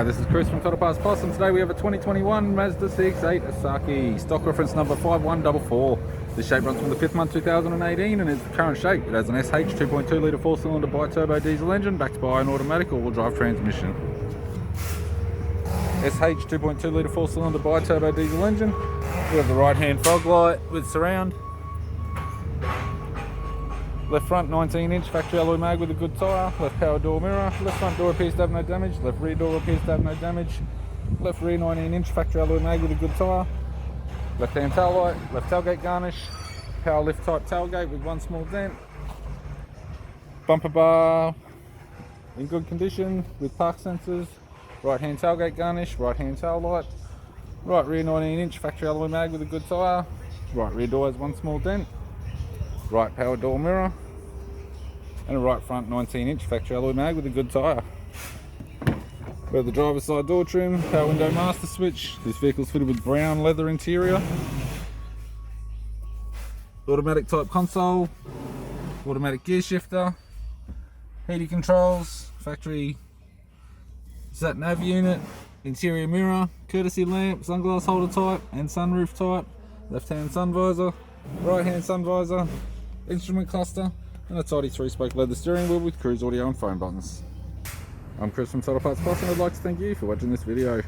Hi, this is Chris from Total Parts Plus, and today we have a 2021 Mazda CX-8 Asaki, stock reference number 5144. This shape runs from the 5th month 2018 and its current shape. It has an SH 2.2 litre 4-cylinder bi-turbo diesel engine backed by an automatic all-wheel drive transmission. SH 2.2 litre 4-cylinder bi-turbo diesel engine. We have the right-hand fog light with surround. Left front 19-inch factory alloy mag with a good tyre. Left power door mirror. Left front door appears to have no damage. Left rear door appears to have no damage. Left rear 19-inch factory alloy mag with a good tyre. Left hand tail light. Left tailgate garnish. Power lift type tailgate with one small dent. Bumper bar in good condition with park sensors. Right hand tailgate garnish. Right hand tail light. Right rear 19-inch factory alloy mag with a good tyre. Right rear door has one small dent. Right power door mirror. And a right front 19-inch factory alloy mag with a good tyre. We have the driver's side door trim, power window master switch. This vehicle is fitted with brown leather interior. Automatic type console, automatic gear shifter, heating controls, factory sat nav unit, interior mirror, courtesy lamp, sunglass holder type and sunroof type, left hand sun visor, right hand sun visor, instrument cluster, and a tidy 3-spoke leather steering wheel with cruise audio and phone buttons. I'm Chris from Total Parts Plus, and I'd like to thank you for watching this video.